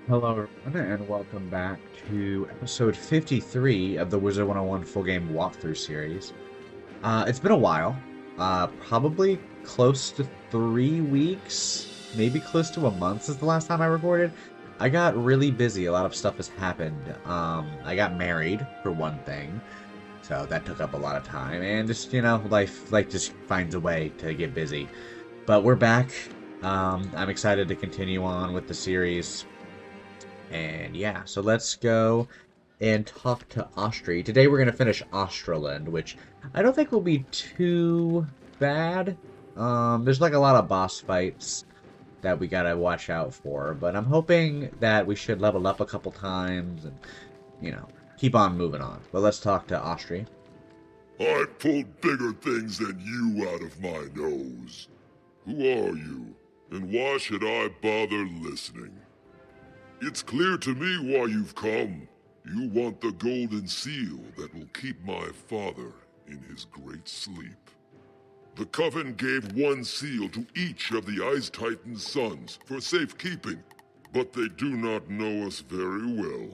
Hello, everyone, and welcome back to episode 53 of the Wizard101 full game walkthrough series. It's been a while, probably close to 3 weeks, maybe close to a month since the last time I recorded. I got really busy, a lot of stuff has happened. I got married, for one thing, so that took up a lot of time, and just, life just finds a way to get busy. But we're back. I'm excited to continue on with the series. And yeah, so let's go and talk to Austri. Today we're going to finish Australind, which I don't think will be too bad. There's like a lot of boss fights that we gotta watch out for, but I'm hoping that we should level up a couple times and, keep on moving on. But let's talk to Austri. I've pulled bigger things than you out of my nose. Who are you, and why should I bother listening? It's clear to me why you've come. You want the golden seal that will keep my father in his great sleep. The Coven gave one seal to each of the Ice Titan's sons for safekeeping, but they do not know us very well.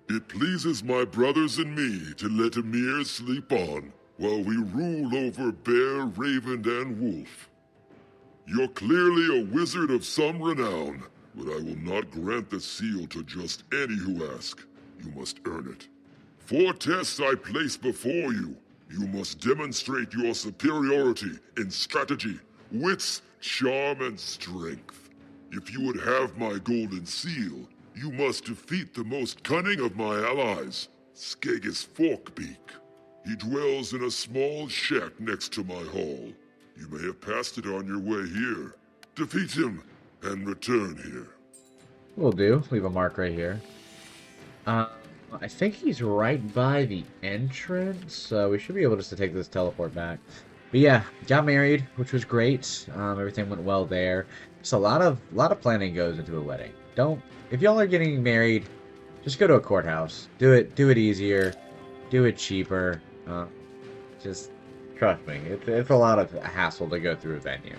It pleases my brothers and me to let Ymir sleep on while we rule over Bear, Raven, and Wolf. You're clearly a wizard of some renown, but I will not grant the seal to just any who ask. You must earn it. 4 tests I place before you. You must demonstrate your superiority in strategy, wits, charm, and strength. If you would have my golden seal, you must defeat the most cunning of my allies, Skagus Forkbeak. He dwells in a small shack next to my hall. You may have passed it on your way here. Defeat him and return here. Will do. Leave a mark right here. I think he's right by the entrance, so we should be able just to take this teleport back. But yeah, got married, which was great. Everything went well there. Just a lot of planning goes into a wedding. If y'all are getting married, just go to a courthouse. Do it easier, do it cheaper. Just trust me, it's a lot of hassle to go through a venue.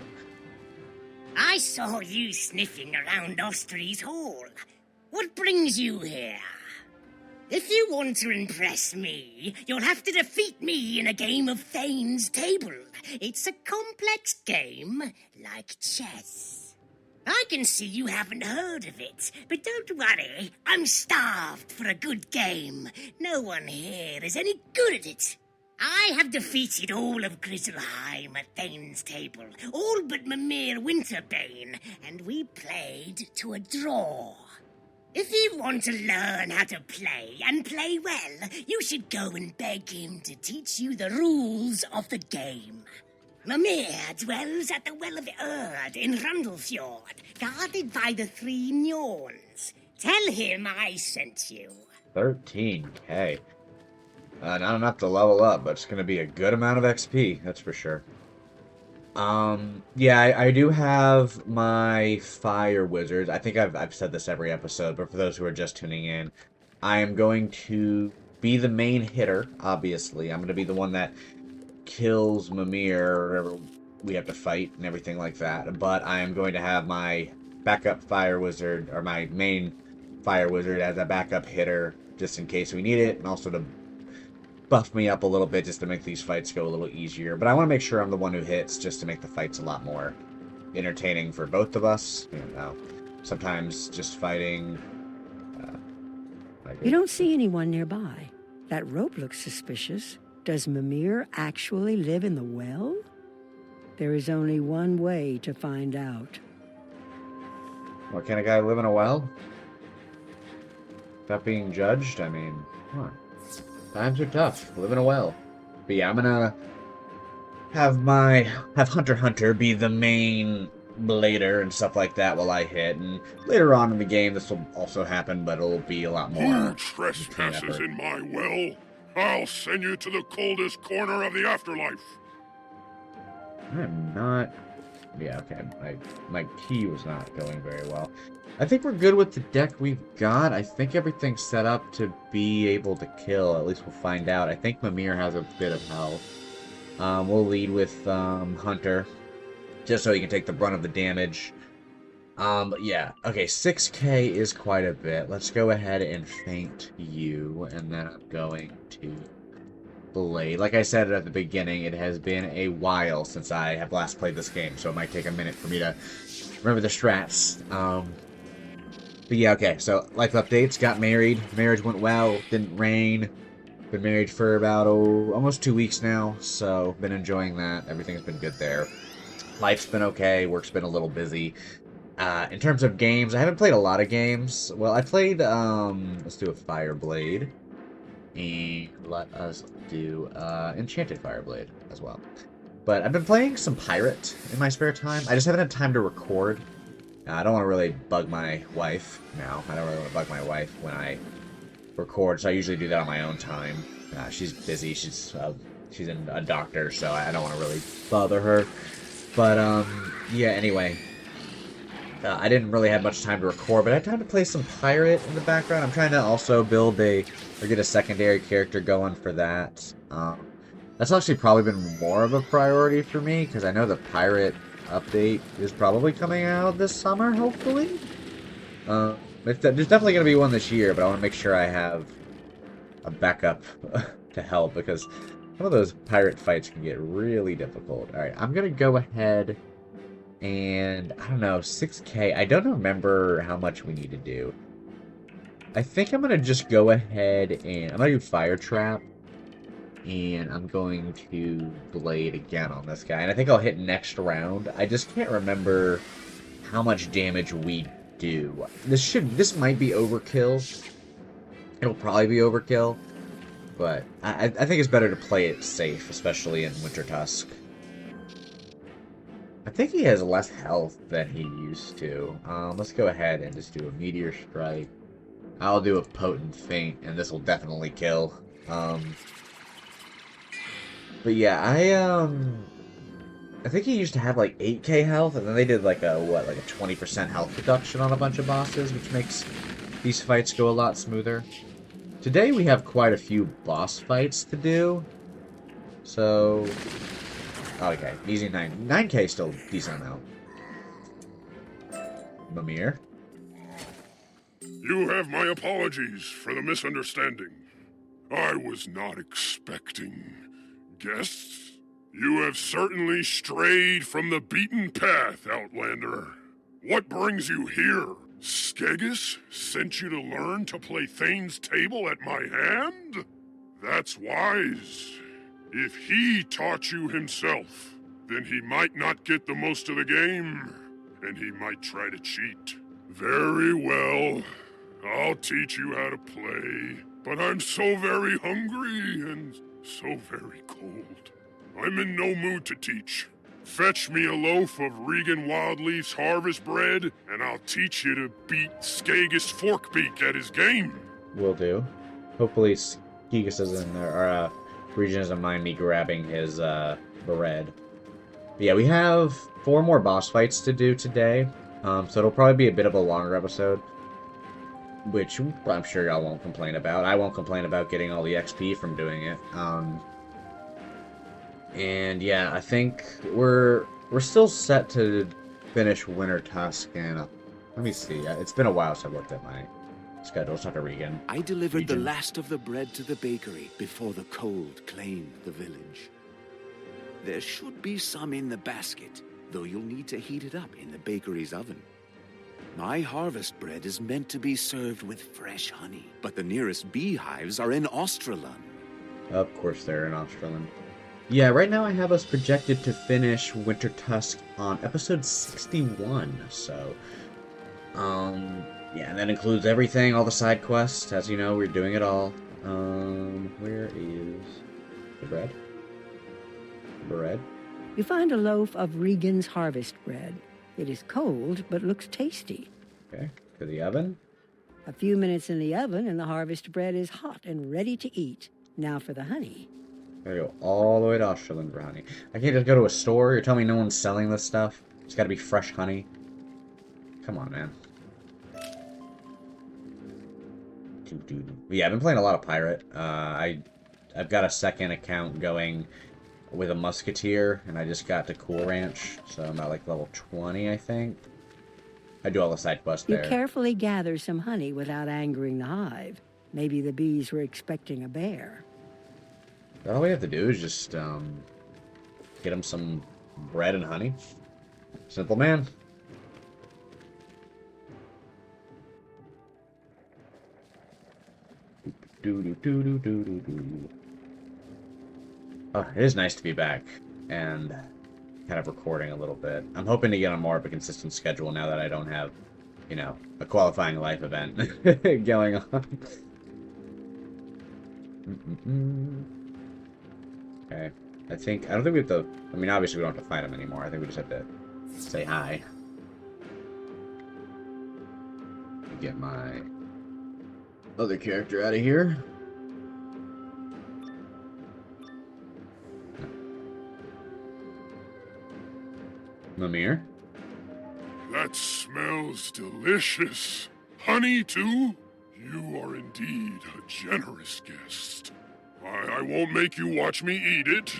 I saw you sniffing around Austri's hall. What brings you here? If you want to impress me, you'll have to defeat me in a game of Thane's Table. It's a complex game, like chess. I can see you haven't heard of it, but don't worry, I'm starved for a good game. No one here is any good at it. I have defeated all of Grizzleheim at Thane's Table, all but Mimir Winterbane, and we played to a draw. If you want to learn how to play, and play well, you should go and beg him to teach you the rules of the game. Mimir dwells at the Well of Erd in Rundlefjord, guarded by the 3 Njorns. Tell him I sent you. 13k. Not enough to level up, but it's going to be a good amount of XP, that's for sure. Yeah, I do have my fire wizards. I think I've said this every episode, but for those who are just tuning in, I am going to be the main hitter, obviously. I'm going to be the one that kills Mimir or whatever we have to fight and everything like that. But I am going to have my backup fire wizard, or my main fire wizard as a backup hitter, just in case we need it, and also to buff me up a little bit just to make these fights go a little easier. But I want to make sure I'm the one who hits just to make the fights a lot more entertaining for both of us. Sometimes just fighting... You don't see anyone nearby. That rope looks suspicious. Does Mimir actually live in the well? There is only one way to find out. What, can a guy live in a well? Without being judged? I mean, come on. Times are tough. Live in a well. But yeah, I'm gonna have Hunter be the main blader and stuff like that while I hit. And later on in the game, this will also happen, but it'll be a lot more. Who trespasses in my well? I'll send you to the coldest corner of the afterlife. I'm not... Yeah, okay. My key was not going very well. I think we're good with the deck we've got. I think everything's set up to be able to kill. At least we'll find out. I think Mimir has a bit of health. We'll lead with Hunter, just so he can take the brunt of the damage. Yeah. Okay, 6K is quite a bit. Let's go ahead and faint you, and then I'm going to Blade. Like I said at the beginning, it has been a while since I have last played this game, so it might take a minute for me to remember the strats. But yeah, okay, so life updates, got married, marriage went well, didn't rain, been married for about, almost 2 weeks now, so been enjoying that, everything's been good there. Life's been okay, work's been a little busy. In terms of games, I haven't played a lot of games. Well, I played, let's do a Fireblade. And let us do Enchanted Fireblade as well. But I've been playing some Pirate in my spare time. I just haven't had time to record. I don't want to really bug my wife now. I don't really want to bug my wife when I record, so I usually do that on my own time. She's busy. She's a doctor, so I don't want to really bother her. But yeah. Anyway, I didn't really have much time to record, but I had time to play some Pirate in the background. I'm trying to also build or get a secondary character going for that. That's actually probably been more of a priority for me, because I know the Pirate update is probably coming out this summer, hopefully. There's definitely going to be one this year, but I want to make sure I have a backup to help, because some of those pirate fights can get really difficult. Alright, I'm going to go ahead and, I don't know, 6K. I don't remember how much we need to do. I think I'm going to just go ahead and, I'm going to do Fire Trap. And I'm going to Blade again on this guy. And I think I'll hit next round. I just can't remember how much damage we do. This might be overkill. It'll probably be overkill. But I think it's better to play it safe, especially in Winter Tusk. I think he has less health than he used to. Let's go ahead and just do a Meteor Strike. I'll do a Potent Feint, and this will definitely kill. But yeah, I think he used to have like 8K health, and then they did like a 20% health reduction on a bunch of bosses, which makes these fights go a lot smoother. Today we have quite a few boss fights to do. So, okay, easy 9K is still a decent amount. Mimir? You have my apologies for the misunderstanding. I was not expecting guests. You have certainly strayed from the beaten path, Outlander. What brings you here? Skegus sent you to learn to play Thane's table at my hand? That's wise. If he taught you himself, then he might not get the most of the game, and he might try to cheat. Very well. I'll teach you how to play, but I'm so very hungry and so very cold. I'm in no mood to teach. Fetch me a loaf of Regan Wildleaf's harvest bread, and I'll teach you to beat Skegus Forkbeak at his game. Will do. Hopefully Skegus isn't there, or Regin doesn't mind me grabbing his bread. But yeah, we have 4 more boss fights to do today, so it'll probably be a bit of a longer episode, which I'm sure y'all won't complain about. I won't complain about getting all the XP from doing it. And yeah, I think we're still set to finish Winter Tusk, and let me see. It's been a while since I looked at my schedule. Let's talk to Regan. I delivered the last of the bread to the bakery before the cold claimed the village. There should be some in the basket, though you'll need to heat it up in the bakery's oven. My harvest bread is meant to be served with fresh honey, but the nearest beehives are in Austrilund. Of course they're in Austrilund. Yeah, right now I have us projected to finish Winter Tusk on episode 61, so... yeah, and that includes everything, all the side quests. As you know, we're doing it all. Where is the bread? Bread? You find a loaf of Regan's harvest bread. It is cold, but looks tasty. Okay, to the oven. A few minutes in the oven, and the harvest bread is hot and ready to eat. Now for the honey. Gotta go all the way to Austrilund for honey. I can't just go to a store. You're telling me no one's selling this stuff? It's gotta be fresh honey. Come on, man. But yeah, I've been playing a lot of Pirate. I've got a second account going with a Musketeer, and I just got to Cool Ranch, so I'm at like level 20, I think. I do all the side quests You there. carefully gather some honey without angering the hive. Maybe the bees were expecting a bear. All we have to do is just get them some bread and honey. Simple man. Oh, it is nice to be back and kind of recording a little bit. I'm hoping to get on more of a consistent schedule now that I don't have, you know, a qualifying life event going on. Okay. I don't think we have to, I mean, obviously we don't have to fight him anymore. I think we just have to say hi. Get my other character out of here. Mimir? That smells delicious. Honey, too? You are indeed a generous guest. I won't make you watch me eat it.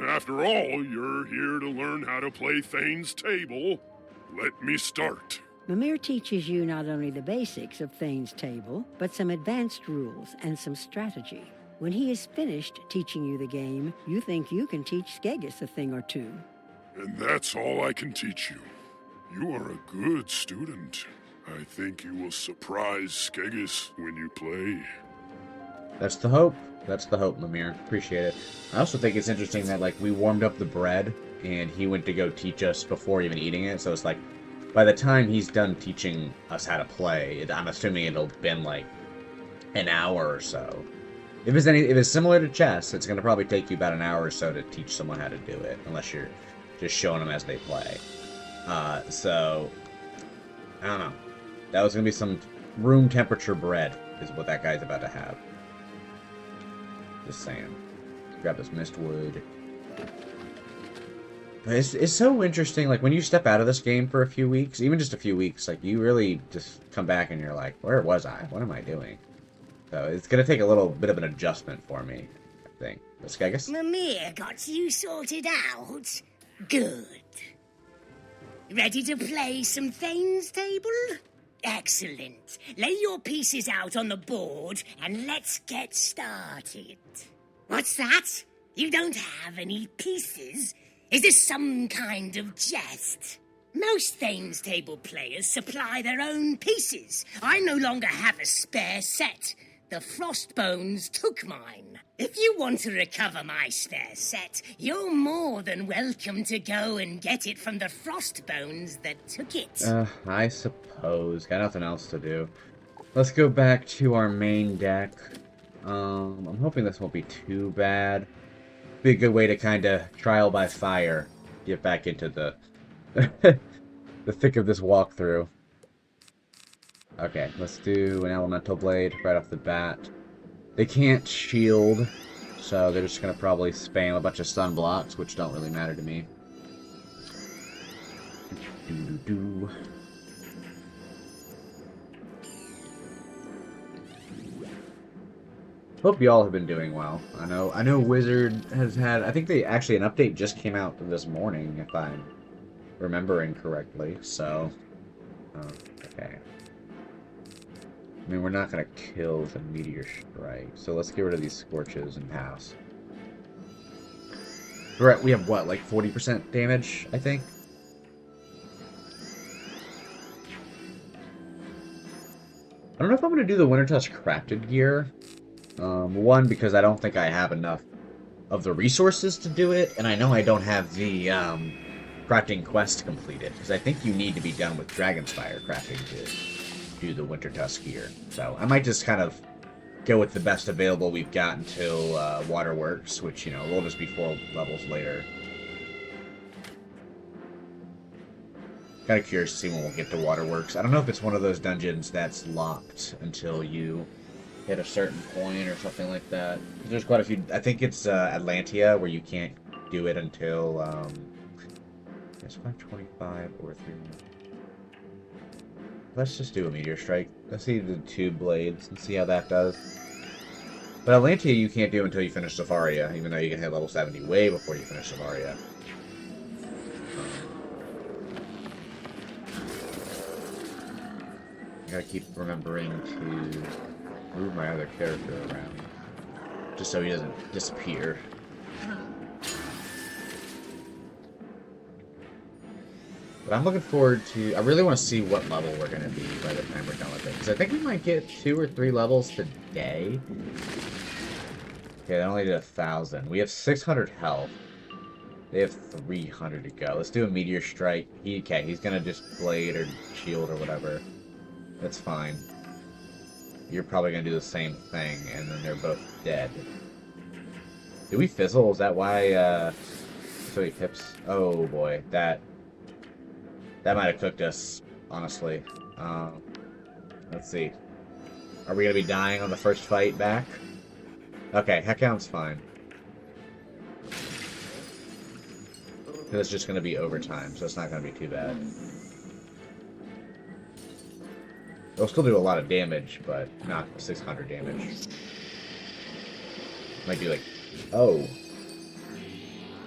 After all, you're here to learn how to play Thane's Table. Let me start. Mimir teaches you not only the basics of Thane's Table, but some advanced rules and some strategy. When he is finished teaching you the game, you think you can teach Skegis a thing or two. And that's all I can teach you. You are a good student. I think you will surprise Skegis when you play. That's the hope. That's the hope, Mimir. Appreciate it. I also think it's interesting that, like, we warmed up the bread, and he went to go teach us before even eating it, so it's like, by the time he's done teaching us how to play, I'm assuming it'll have been, like, an hour or so. If it's similar to chess, it's going to probably take you about an hour or so to teach someone how to do it, unless you're just showing them as they play. So, I don't know. That was going to be some room temperature bread, is what that guy's about to have. Just saying. Grab this mistwood. But it's so interesting, like, when you step out of this game for a few weeks, even just a few weeks, like, you really just come back and you're like, where was I? What am I doing? So it's going to take a little bit of an adjustment for me, I think. But Skegis? Mimir got you sorted out? Good. Ready to play some Thane's Table? Excellent. Lay your pieces out on the board and let's get started. What's that? You don't have any pieces? Is this some kind of jest? Most Thane's Table players supply their own pieces. I no longer have a spare set. The Frostbones took mine. If you want to recover my spare set, you're more than welcome to go and get it from the Frostbones that took it. I suppose. Got nothing else to do. Let's go back to our main deck. I'm hoping this won't be too bad. Be a good way to kind of trial by fire. Get back into the the thick of this walkthrough. Okay, let's do an Elemental Blade right off the bat. They can't shield, so they're just going to probably spam a bunch of stun blocks, which don't really matter to me. Hope y'all have been doing well. I know Wizard has had, I think an update just came out this morning, if I'm remembering correctly, so, okay. I mean, we're not going to kill the Meteor Strike, so let's get rid of these Scorches and pass. We have, what, like 40% damage, I think? I don't know if I'm going to do the Wintertusk crafted gear. One, because I don't think I have enough of the resources to do it, and I know I don't have the crafting quest completed, because I think you need to be done with Dragonspire crafting to do the Wintertusk gear. So I might just kind of go with the best available we've got until Waterworks, which, you know, will just be 4 levels later. Kind of curious to see when we'll get to Waterworks. I don't know if it's one of those dungeons that's locked until you hit a certain point or something like that. There's quite a few. I think it's Atlantia where you can't do it until it's 525 or 3. Let's just do a Meteor Strike. Let's see the 2 blades and see how that does. But Atlantia you can't do until you finish Safaria, even though you can hit level 70 way before you finish Safaria. I gotta keep remembering to move my other character around. Just so he doesn't disappear. But I'm looking forward to... I really want to see what level we're going to be by the time we're done with it. Because I think we might get 2 or 3 levels today. Okay, that only did 1,000. We have 600 health. They have 300 to go. Let's do a meteor strike. He's going to just blade or shield or whatever. That's fine. You're probably going to do the same thing, and then they're both dead. Did we fizzle? Is that why, so he pips? Oh, boy. That might have cooked us, honestly. Let's see. Are we going to be dying on the first fight back? Okay, Heckhound's fine. It's just going to be overtime, so it's not going to be too bad. It'll still do a lot of damage, but not 600 damage. Might be like... Oh.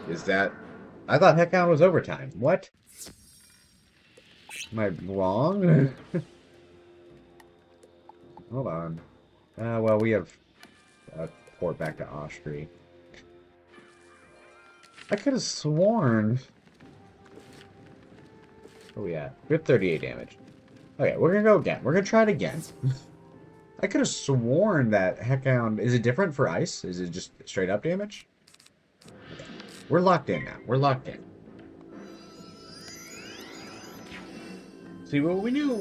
Is that... I thought Heckhound was overtime. What? Am I wrong? Hold on. Well, we have a port back to Austria. I could have sworn... Oh, yeah. We have 38 damage. Okay, we're gonna go again. We're gonna try it again. I could have sworn that Heckhound... Is it different for ice? Is it just straight up damage? Okay. We're locked in now. We're locked in. See, well, we knew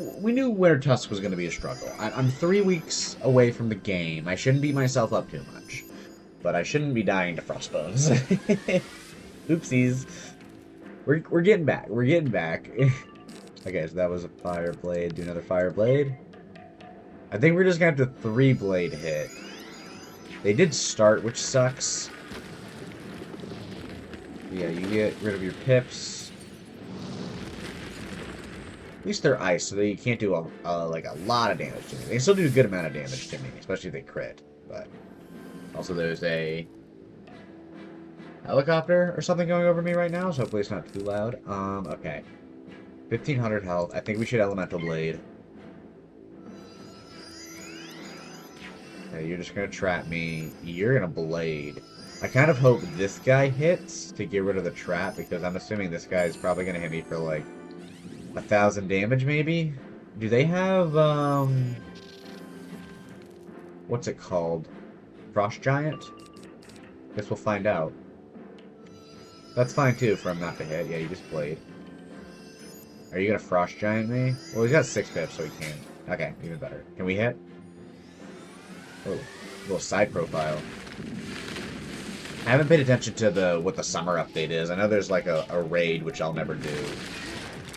Winter Tusk was going to be a struggle. I'm 3 weeks away from the game. I shouldn't beat myself up too much. But I shouldn't be dying to Frostbones. Oopsies. We're getting back. We're getting back. Okay, so that was a fire blade. Do another fire blade. I think we're just going to have to 3-blade hit. They did start, which sucks. Yeah, you get rid of your pips. At least they're ice, so they can't do like a lot of damage to me. They can still do a good amount of damage to me, especially if they crit. But also there's a helicopter or something going over me right now, so hopefully it's not too loud. Okay. 1,500 health. I think we should Elemental Blade. Okay, you're just gonna trap me. You're gonna Blade. I kind of hope this guy hits to get rid of the trap, because I'm assuming this guy is probably gonna hit me for like 1,000 damage, maybe? Do they have, what's it called? Frost Giant? Guess we'll find out. That's fine, too, for him not to hit. Yeah, you just Blade. Are you gonna Frost Giant me? Well, he's got 6 pips, so he can. Okay, even better. Can we hit? Oh, little side profile. I haven't paid attention to what the summer update is. I know there's like a raid, which I'll never do.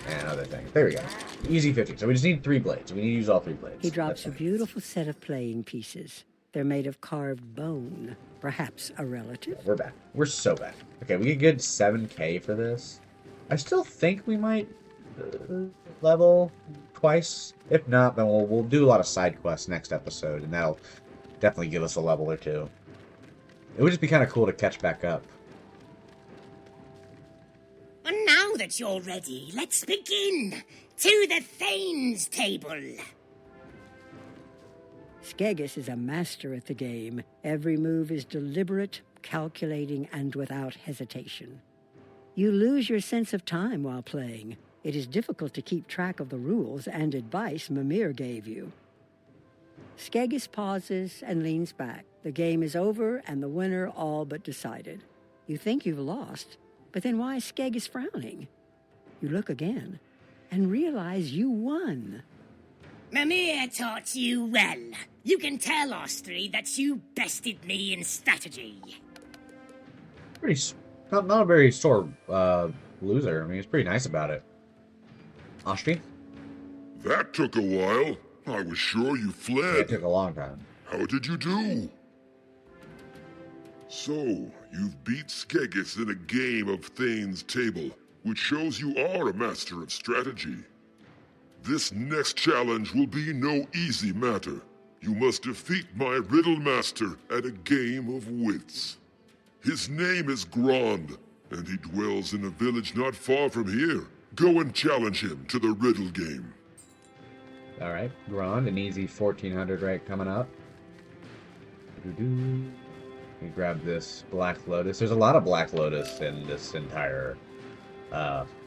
And other things. There we go. Easy 50. So we just need 3 blades. We need to use all 3 blades. He drops a beautiful set of playing pieces. They're made of carved bone. Perhaps a relative? We're back. We're so back. Okay, we get good 7k for this. I still think we might level twice. If not, then we'll do a lot of side quests next episode, and that'll definitely give us a level or 2. It would just be kind of cool to catch back up. And now that you're ready, let's begin. To the Thane's table. Skegis is a master at the game. Every move is deliberate, calculating, and without hesitation. You lose your sense of time while playing. It is difficult to keep track of the rules and advice Mimir gave you. Skegis pauses and leans back. The game is over and the winner all but decided. You think you've lost, but then why is Skegis frowning? You look again and realize you won. Mimir taught you well. You can tell Austria that you bested me in strategy. Not a very sore loser. I mean, he's pretty nice about it. Austria? That took a while. I was sure you fled. It took a long time. How did you do? So, you've beat Skegis in a game of Thane's Table, which shows you are a master of strategy. This next challenge will be no easy matter. You must defeat my riddle master at a game of wits. His name is Grond, and he dwells in a village not far from here. Go and challenge him to the riddle game. Alright, Grand, an easy 1400 right coming up. Doo-doo. We grab this Black Lotus. There's a lot of Black Lotus in this entire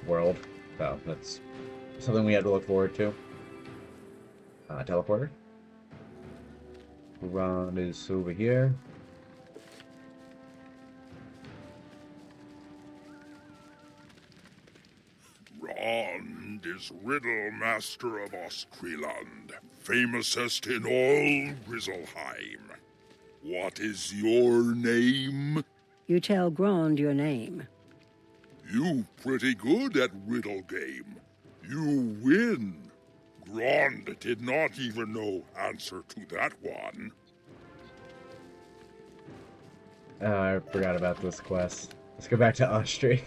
world, so that's something we have to look forward to. Teleporter. Grand is over here. Rond is Riddle Master of Austrilund, famousest in all Grizzleheim. What is your name? You tell Grand your name. You pretty good at riddle game. You win. Grond did not even know answer to that one. I forgot about this quest. Let's go back to Austria.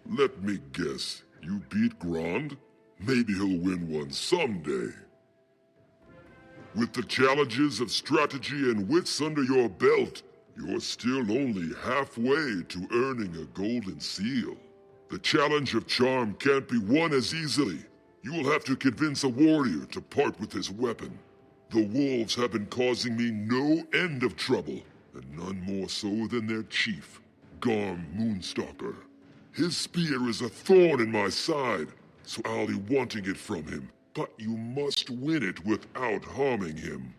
Let me guess. You beat Grond? Maybe he'll win one someday. With the challenges of strategy and wits under your belt, you're still only halfway to earning a golden seal. The challenge of charm can't be won as easily. You will have to convince a warrior to part with his weapon. The wolves have been causing me no end of trouble, and none more so than their chief, Garm Moonstalker. His spear is a thorn in my side, so I'll be wanting it from him. But you must win it without harming him.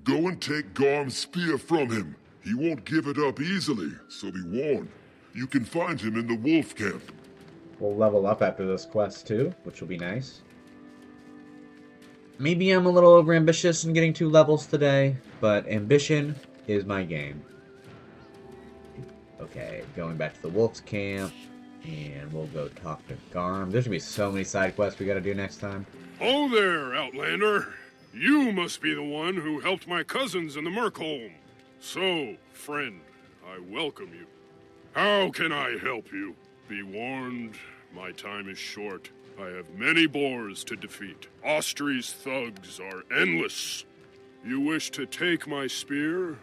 Go and take Garm's spear from him. He won't give it up easily, so be warned. You can find him in the wolf camp. We'll level up after this quest too, which will be nice. Maybe I'm a little overambitious in getting 2 levels today, but ambition is my game. Okay, going back to the wolf's camp, and we'll go talk to Garm. There's gonna be so many side quests we gotta do next time. Oh there, Outlander. You must be the one who helped my cousins in the Merkholm. So, friend, I welcome you. How can I help you? Be warned, my time is short. I have many boars to defeat. Austri's thugs are endless. You wish to take my spear?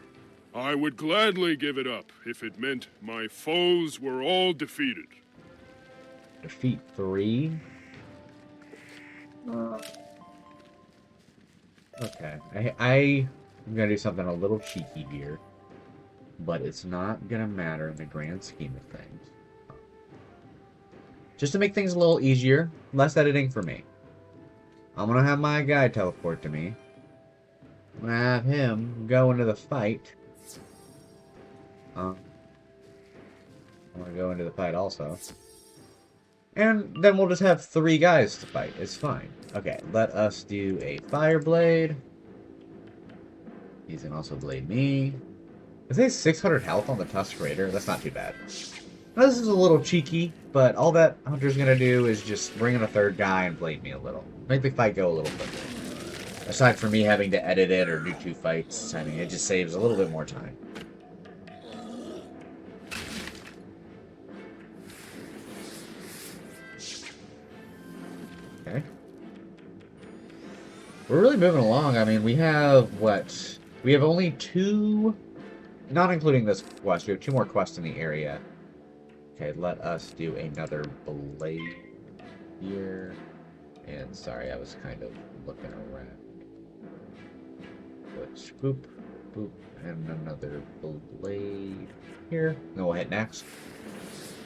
I would gladly give it up if it meant my foes were all defeated. Defeat 3? Okay, I'm gonna do something a little cheeky here, but it's not gonna matter in the grand scheme of things. Just to make things a little easier, less editing for me. I'm gonna have my guy teleport to me. I'm gonna have him go into the fight. I'm gonna go into the fight also. And then we'll just have 3 guys to fight. It's fine. Okay, let us do a fire blade. He's gonna also blade me. Is he 600 health on the Tusk Raider? That's not too bad. Now, this is a little cheeky, but all that Hunter's gonna do is just bring in a 3rd guy and blade me a little. Make the fight go a little quicker. Aside from me having to edit it or do 2 fights, I mean, it just saves a little bit more time. Okay. We're really moving along. I mean, we have, what? We have only 2, not including this quest, we have 2 more quests in the area. Okay, let us do another blade here. And sorry, I was kind of looking around. Let's boop, boop, and another blade here. Then we'll hit next.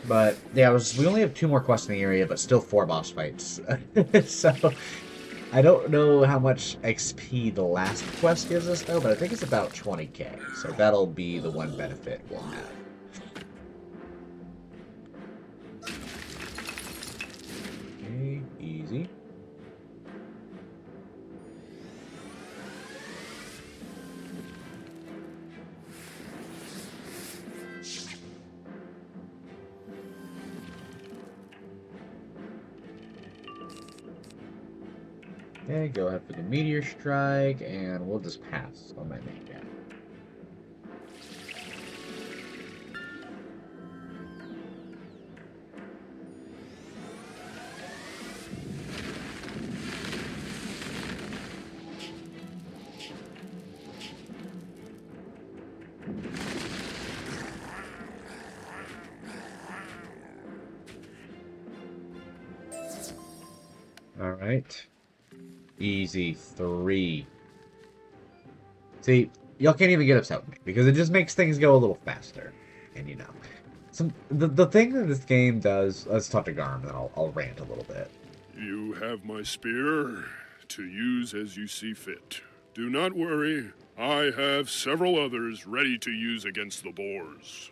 But yeah, we only have 2 more quests in the area, but still 4 boss fights. So I don't know how much XP the last quest gives us though, but I think it's about 20k. So that'll be the one benefit we'll have. Okay, easy. Okay, go ahead for the Meteor Strike, and we'll just pass on my main guy. Alright. Easy 3. See, y'all can't even get upset with me, because it just makes things go a little faster. And you know. The thing that this game does... Let's talk to Garm, then I'll rant a little bit. You have my spear to use as you see fit. Do not worry. I have several others ready to use against the boars.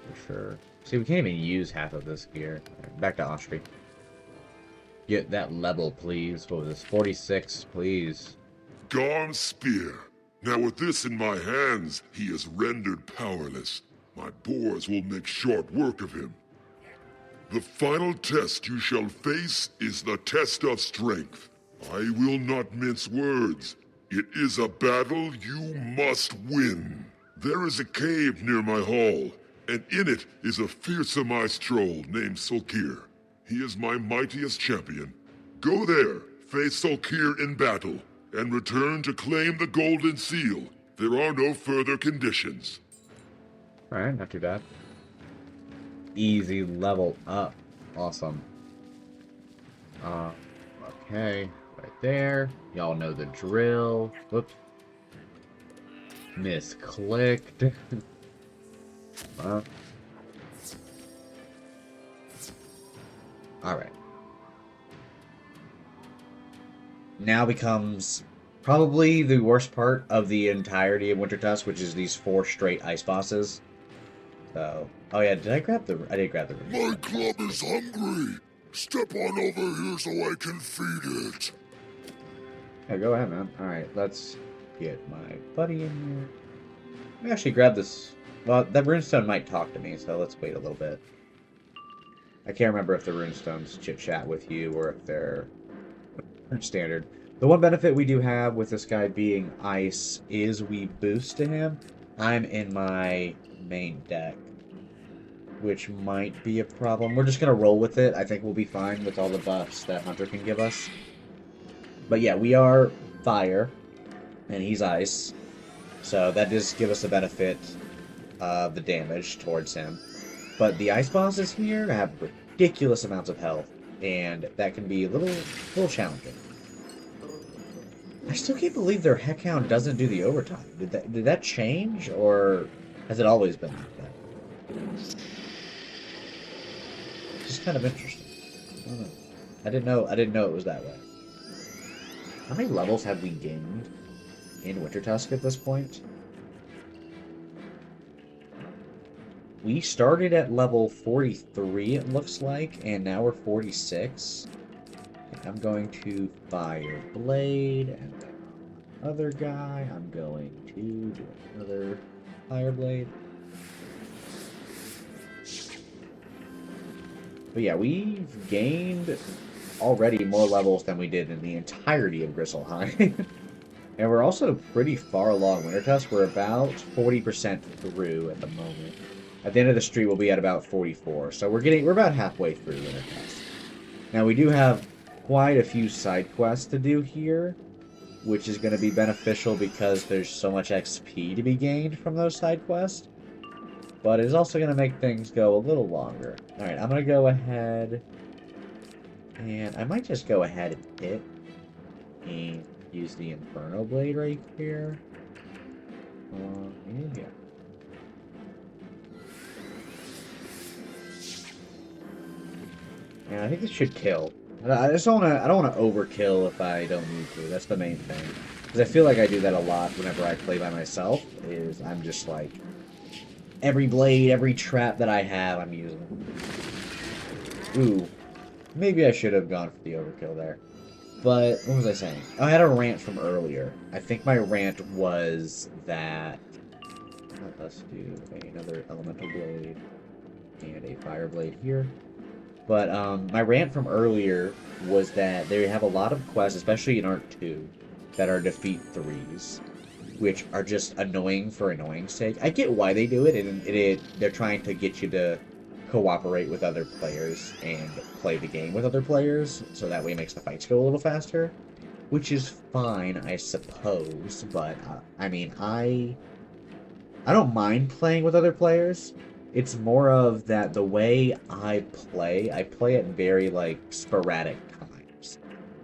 For sure. See, we can't even use half of this gear. Back to Austri. Get that level, please. What was this? 46, please. Garm's spear. Now with this in my hands, he is rendered powerless. My boars will make short work of him. The final test you shall face is the test of strength. I will not mince words. It is a battle you must win. There is a cave near my hall, and in it is a fearsome ice troll named Solkir. He is my mightiest champion. Go there, face Solkir in battle, and return to claim the golden seal. There are no further conditions. Alright, not too bad. Easy level up. Awesome. Okay, right there. Y'all know the drill. Whoops. Misclicked. Alright. Now becomes probably the worst part of the entirety of Wintertusk, which is these 4 straight ice bosses. So, oh yeah, did I grab the... I did grab the... My club is hungry. Step on over here so I can feed it. Yeah, go ahead, man. Alright, let's get my buddy in here. Let me actually grab this... Well, that runestone might talk to me, so let's wait a little bit. I can't remember if the runestones chit-chat with you or if they're standard. The one benefit we do have with this guy being ice is we boost to him. I'm in my main deck, which might be a problem. We're just going to roll with it. I think we'll be fine with all the buffs that Hunter can give us. But yeah, we are fire, and he's ice. So that does give us the benefit of the damage towards him. But the ice bosses here have ridiculous amounts of health, and that can be a little challenging. I still can't believe their Heckhound doesn't do the overtime. Did that change, or has it always been like that? It's just kind of interesting. I don't know. I didn't know it was that way. How many levels have we gained in Wintertusk at this point? We started at level 43, it looks like, and now we're 46. I'm going to Fire Blade, and then other guy, I'm going to do another Fire Blade. But yeah, we've gained already more levels than we did in the entirety of Grisselheim. And we're also pretty far along Wintertusk. We're about 40% through at the moment. At the end of the street, we'll be at about 44. So we're about halfway through Wintertusk. Now we do have quite a few side quests to do here, which is going to be beneficial because there's so much XP to be gained from those side quests. But it's also going to make things go a little longer. Alright, I'm going to go ahead, and I might just go ahead and hit and use the Inferno Blade right here. Yeah. And I think this should kill. I don't want to overkill if I don't need to. That's the main thing. Because I feel like I do that a lot whenever I play by myself. Is I'm just like, every blade, every trap that I have, I'm using. Ooh, maybe I should have gone for the overkill there. But what was I saying? Oh, I had a rant from earlier. I think my rant was that. Let's do another elemental blade and a fire blade here. But my rant from earlier was that they have a lot of quests, especially in Art 2, that are defeat 3s, which are just annoying for annoying's sake. I get why they do it, and they're trying to get you to cooperate with other players and play the game with other players, so that way it makes the fights go a little faster, which is fine, I suppose, but, I mean, I don't mind playing with other players. It's more of that the way I play at very, like, sporadic times.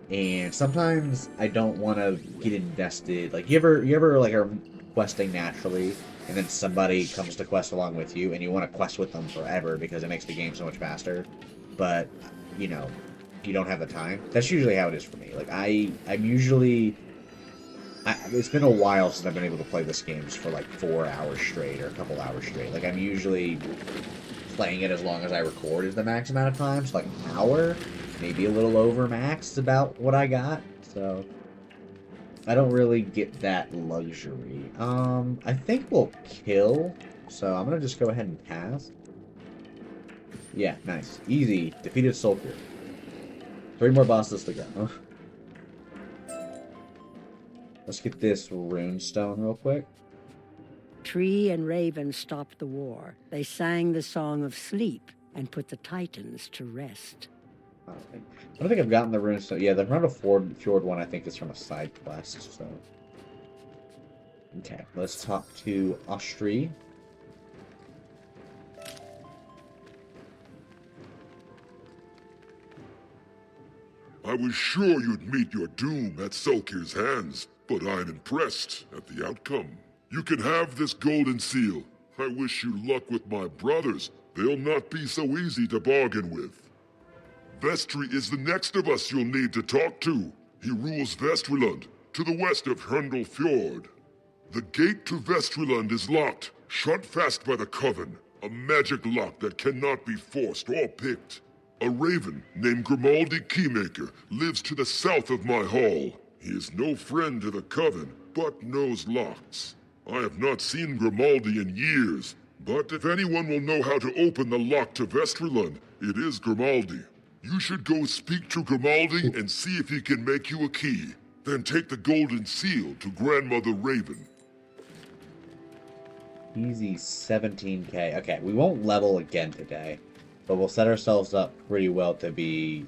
And sometimes I don't want to get invested. Like you ever like are questing naturally, and then somebody comes to quest along with you, and you want to quest with them forever because it makes the game so much faster. But you know, you don't have the time. That's usually how it is for me. Like I'm usually. It's been a while since I've been able to play this game for like 4 hours straight or a couple hours straight. Like I'm usually playing it as long as I record is the max amount of time. So like an hour, maybe a little over max is about what I got. So I don't really get that luxury. I think we'll kill. So I'm gonna just go ahead and pass. Yeah, nice. Easy. Defeated Sulker. 3 more bosses to go. Let's get this rune stone real quick. Tree and Raven stopped the war. They sang the song of sleep and put the Titans to rest. I don't think I've gotten the rune stone. Yeah, the Round of Fjord one I think is from a side quest, so. Okay, let's talk to Austri. I was sure you'd meet your doom at Sulkir's hands, but I'm impressed at the outcome. You can have this golden seal. I wish you luck with my brothers. They'll not be so easy to bargain with. Vestri is the next of us you'll need to talk to. He rules Austrilund, to the west of Hrundel Fjord. The gate to Austrilund is locked, shut fast by the Coven. A magic lock that cannot be forced or picked. A raven named Grimaldi Keymaker lives to the south of my hall. He is no friend to the Coven, but knows locks. I have not seen Grimaldi in years, but if anyone will know how to open the lock to Austrilund, it is Grimaldi. You should go speak to Grimaldi and see if he can make you a key. Then take the golden seal to Grandmother Raven. Easy 17k. Okay, we won't level again today, but we'll set ourselves up pretty well to be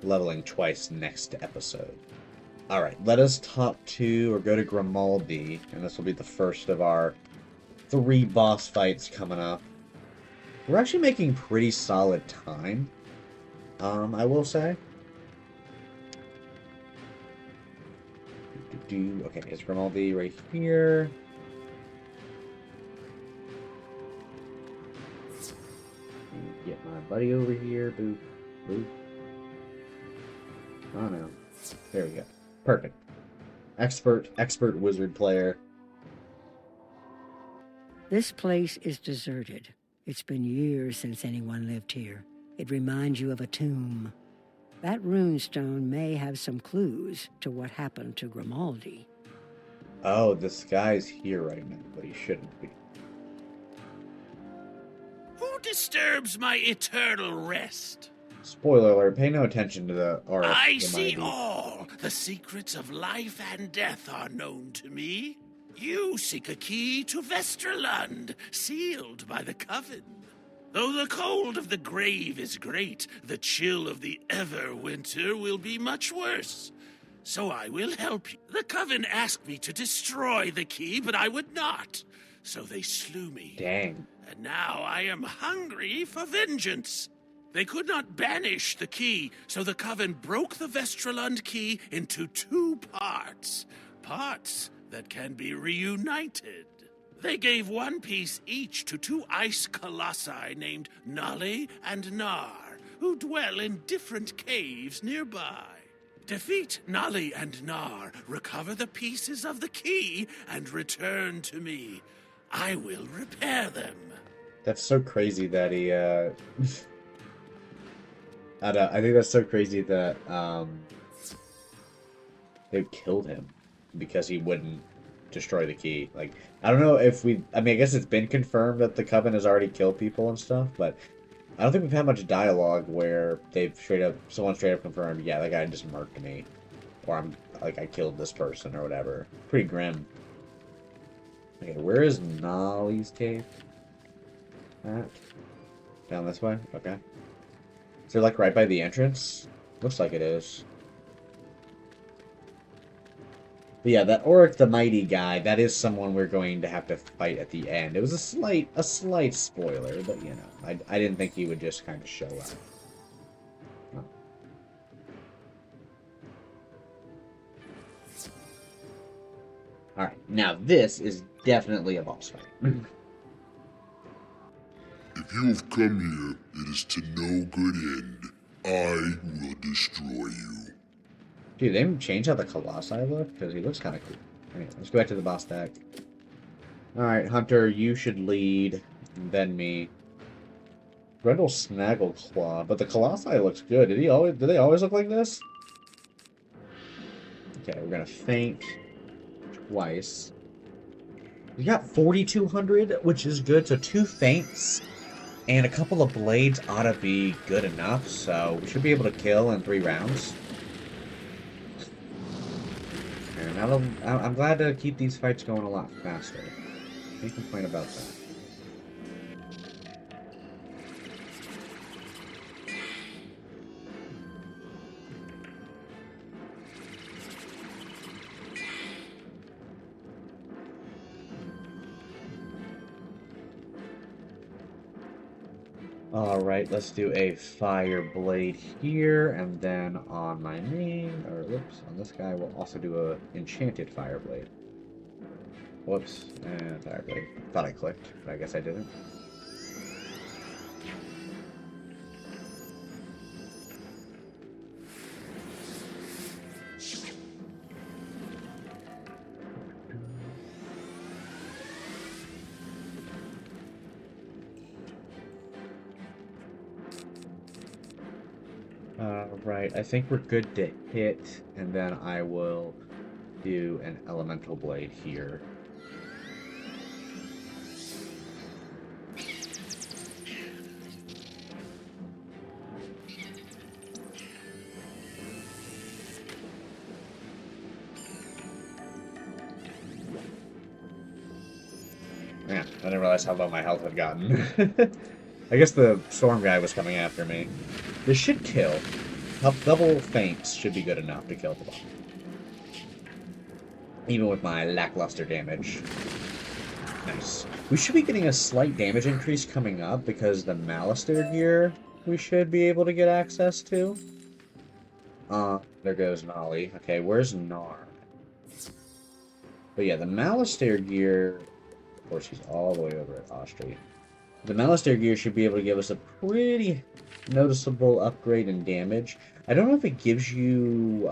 leveling twice next episode. Alright, let us talk to, or go to Grimaldi, and this will be the first of our 3 boss fights coming up. We're actually making pretty solid time, I will say. Okay, it's Grimaldi right here. Get my buddy over here. Boop. Boop. Oh no. There we go. Perfect. Expert wizard player. This place is deserted. It's been years since anyone lived here. It reminds you of a tomb. That runestone may have some clues to what happened to Grimaldi. Oh, this guy's here right now, but he shouldn't be. Who disturbs my eternal rest? Spoiler alert, pay no attention to the aura. I see all. The secrets of life and death are known to me. You seek a key to Austrilund, sealed by the Coven. Though the cold of the grave is great, the chill of the ever-winter will be much worse. So I will help you. The Coven asked me to destroy the key, but I would not. So they slew me. Dang. And now I am hungry for vengeance. They could not banish the key, so the Coven broke the Austrilund key into 2 parts. Parts that can be reunited. They gave 1 piece each to 2 ice colossi named Nali and Nar, who dwell in different caves nearby. Defeat Nali and Nar, recover the pieces of the key, and return to me. I will repair them. That's so crazy that he, I think that's so crazy that, they killed him because he wouldn't destroy the key. Like, I don't know if I mean, I guess it's been confirmed that the Coven has already killed people and stuff, but I don't think we've had much dialogue where someone straight up confirmed, yeah, that guy just murked me. Or I killed this person or whatever. Pretty grim. Okay, where is Nolly's cave? At? Down this way? Okay. Is it like right by the entrance? Looks like it is. But yeah, that Auric the Mighty guy, that is someone we're going to have to fight at the end. It was a slight spoiler, but you know, I didn't think he would just kind of show up. Oh. Alright, now this is definitely a boss fight. If you have come here, it is to no good end. I will destroy you. Dude, they changed how the Colossi look? Because he looks kind of cool. Anyway, let's go back to the boss deck. Alright, Hunter, you should lead, and then me. Grendel Snaggleclaw, but the Colossi looks good. Do they always look like this? Okay, we're gonna feint twice. We got 4,200, which is good, so 2 feints and a couple of blades ought to be good enough, so we should be able to kill in 3 rounds. And I'm glad to keep these fights going a lot faster. Can't complain about that. Alright, let's do a fire blade here, and then on my main, or whoops, on this guy, we'll also do a enchanted fire blade. Whoops, and fire blade. Thought I clicked, but I guess I didn't. Right, I think we're good to hit, and then I will do an elemental blade here. Man, I didn't realize how low my health had gotten. I guess the storm guy was coming after me. This should kill. Double feints should be good enough to kill the boss. Even with my lackluster damage. Nice. We should be getting a slight damage increase coming up because the Malister gear we should be able to get access to. There goes Nolly. Okay, where's Gnar? But yeah, the Malister gear... Of course, he's all the way over at Austria. The Malister gear should be able to give us a pretty noticeable upgrade in damage. I don't know if it gives you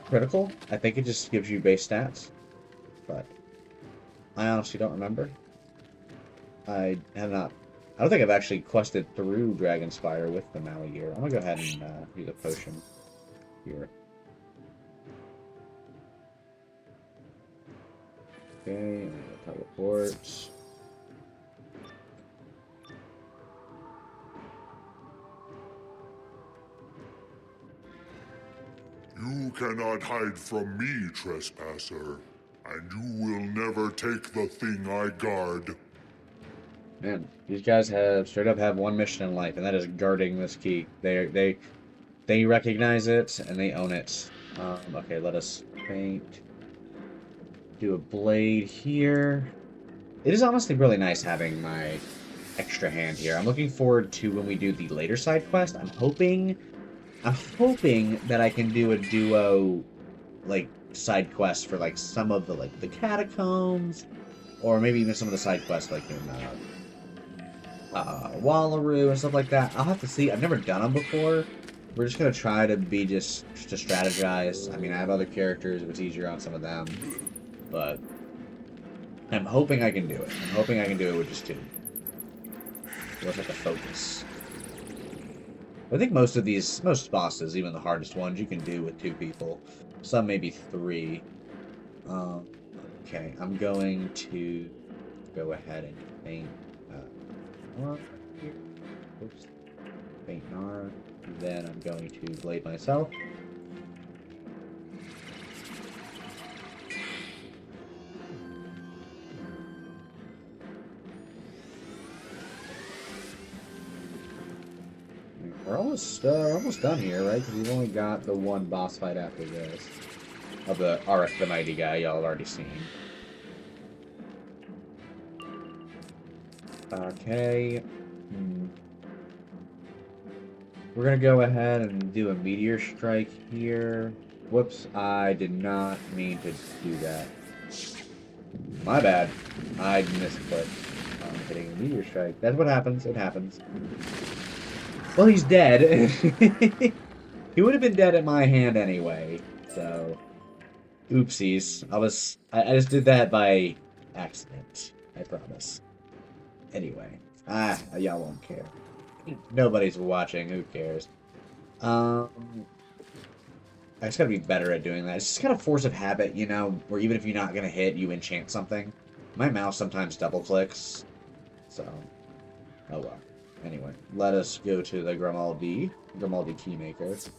critical. I think it just gives you base stats. But I honestly don't remember. I don't think I've actually quested through Dragonspire with the Mali gear. I'm gonna go ahead and use a potion here. Okay, and teleports. You cannot hide from me, trespasser, and you will never take the thing I guard. Man, these guys have straight up have one mission in life, and that is guarding this key. They recognize it and they own it. Okay, let us paint. Do a blade here. It is honestly really nice having my extra hand here. I'm looking forward to when we do the later side quest. I'm hoping that I can do a duo, like, side quest for, like, some of the, like, the catacombs, or maybe even some of the side quests, like, in, Wallaroo and stuff like that. I'll have to see. I've never done them before. We're just gonna try to be to strategize. I mean, I have other characters. It was easier on some of them, but I'm hoping I can do it. I'm hoping I can do it with just 2. We'll just have to focus. I think most bosses, even the hardest ones, you can do with 2 people. Some maybe 3. Okay, I'm going to go ahead and paint here. Oops. Paint Nara. Then I'm going to blade myself. We're almost done here, right? Because we've only got the one boss fight after this. Of the Arik the Mighty guy y'all already seen. Okay. We're gonna go ahead and do a meteor strike here. Whoops, I did not mean to do that. My bad. I misclicked. I'm hitting a meteor strike. That's what happens. It happens. Well, he's dead. He would have been dead at my hand anyway, so... Oopsies. I just did that by accident. I promise. Anyway. Y'all won't care. Nobody's watching. Who cares? I just gotta be better at doing that. It's just kind of force of habit, you know, where even if you're not gonna hit, you enchant something. My mouse sometimes double clicks, so oh well. Anyway, let us go to the Grimaldi Keymaker.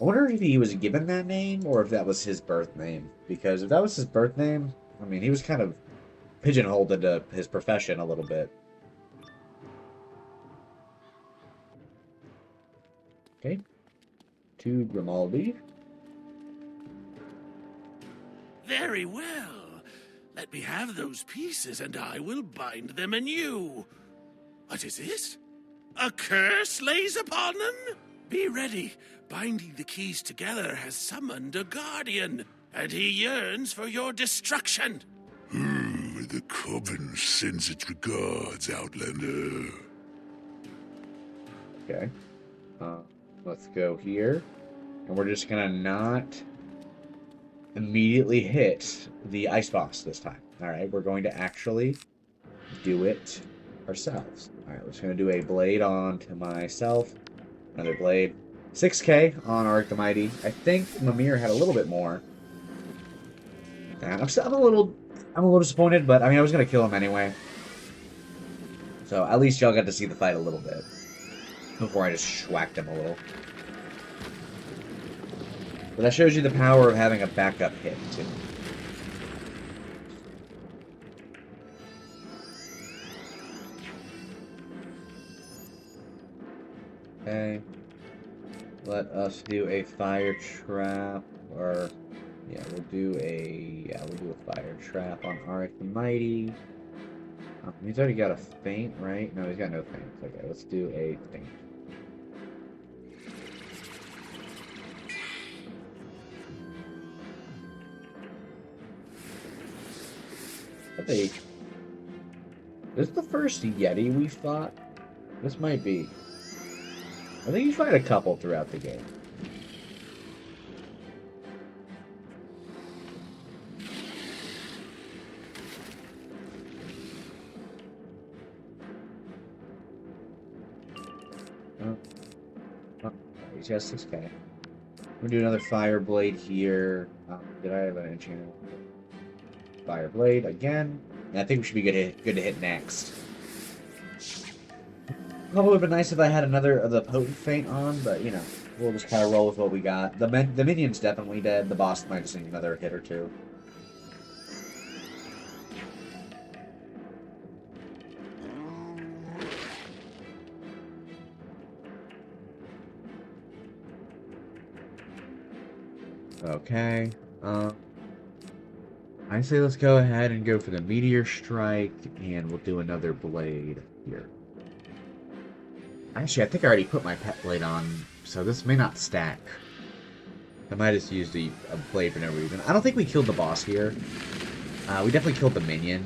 I wonder if he was given that name or if that was his birth name. Because if that was his birth name, I mean, he was kind of pigeonholed into his profession a little bit. Okay, to Grimaldi. Very well. Let me have those pieces, and I will bind them anew. What is this? A curse lays upon them? Be ready. Binding the keys together has summoned a guardian, and he yearns for your destruction. The Coven sends its regards, Outlander. Okay. Let's go here. And we're just gonna not immediately hit the ice boss this time. Alright, we're going to actually do it ourselves. Alright, we're just gonna do a blade onto myself. Another blade. 6k on Arik the Mighty. I think Mimir had a little bit more. And I'm a little disappointed, but I mean I was gonna kill him anyway. So at least y'all got to see the fight a little bit. Before I just schwacked him a little. But that shows you the power of having a backup hit, too. Okay. Let us do a fire trap, or... Yeah, we'll do a fire trap on Arik the Mighty. He's already got a feint, right? No, he's got no feint. Okay, let's do a feint. This is the first Yeti we fought? This might be. I think you fight a couple throughout the game. He's got 6k. I'm gonna do another fire blade here. Did I have an enchantment? Fire blade again. And I think we should be good to hit next. Probably would have been nice if I had another of the potent feint on, but you know, we'll just kind of roll with what we got. The minion's definitely dead. The boss might just need another hit or two. Okay. I say let's go ahead and go for the meteor strike, and we'll do another blade here. Actually, I think I already put my pet blade on, so this may not stack. I might just use a blade for no reason. I don't think we killed the boss here. We definitely killed the minion,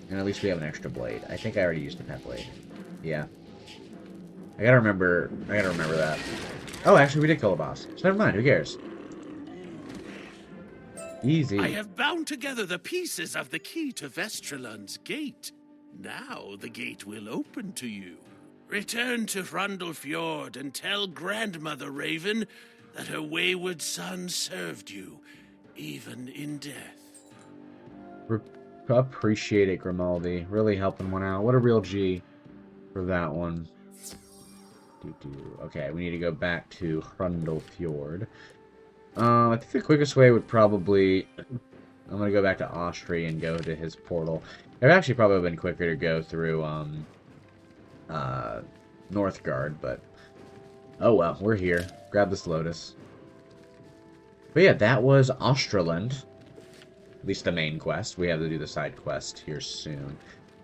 and at least we have an extra blade. I think I already used the pet blade. Yeah. I gotta remember that. Oh, actually, we did kill the boss. So never mind, who cares? Easy. I have bound together the pieces of the key to Vestralund's gate. Now the gate will open to you. Return to Hrundlefjord and tell Grandmother Raven that her wayward son served you, even in death. Appreciate it, Grimaldi. Really helping one out. What a real G for that one. Okay, we need to go back to Hrundlefjord. I think the quickest way would probably... I'm going to go back to Austria and go to his portal. It would actually probably have been quicker to go through Northgard, but... Oh well, we're here. Grab this Lotus. But yeah, that was Austrilund. At least the main quest. We have to do the side quest here soon.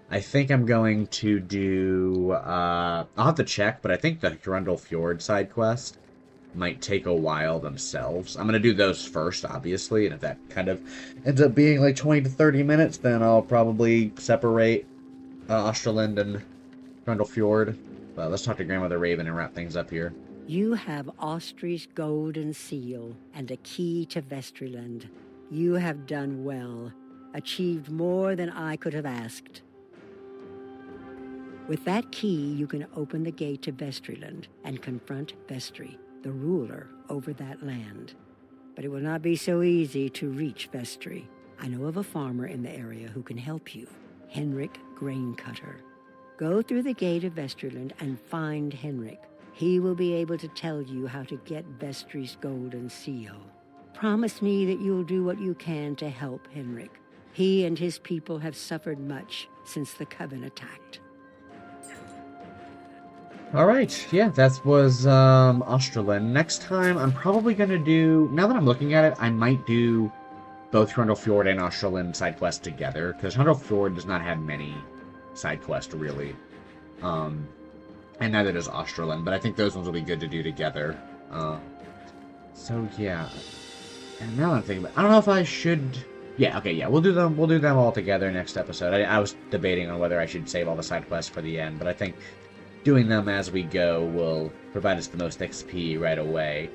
I think I'm going to do... I'll have to check, but I think the Hrundlefjord side quest might take a while themselves. I'm going to do those first, obviously, and if that kind of ends up being like 20 to 30 minutes, then I'll probably separate Austrilund and Trundlefjord. But let's talk to Grandmother Raven and wrap things up here. You have Austri's golden seal and a key to Vestriland. You have done well, achieved more than I could have asked. With that key, you can open the gate to Vestriland and confront Vestri, the ruler over that land. But it will not be so easy to reach Vestri. I know of a farmer in the area who can help you, Henrik Graincutter. Go through the gate of Vestriland and find Henrik. He will be able to tell you how to get Vestri's golden seal. Promise me that you'll do what you can to help Henrik. He and his people have suffered much since the Coven attacked. Alright, yeah, that was Austrilund. Next time, I'm probably going to do... Now that I'm looking at it, I might do both Trundlefjord and Austrilund side quests together, because Trundlefjord does not have many side quests, really. And neither does Austrilund, but I think those ones will be good to do together. So, yeah. And now I'm thinking about... I don't know if I should... Yeah, okay, yeah, we'll do them all together next episode. I was debating on whether I should save all the side quests for the end, but I think doing them as we go will provide us the most XP right away.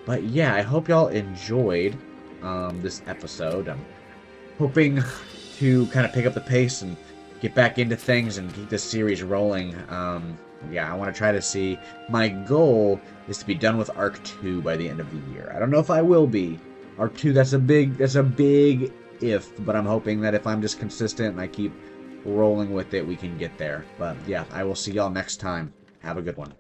But yeah, I hope y'all enjoyed this episode. I'm hoping to kind of pick up the pace and get back into things and keep this series rolling. Yeah, I want to try to see... My goal is to be done with Arc 2 by the end of the year. I don't know if I will be. Arc 2, that's a big if, but I'm hoping that if I'm just consistent and I keep rolling with it, we can get there. But yeah, I will see y'all next time. Have a good one.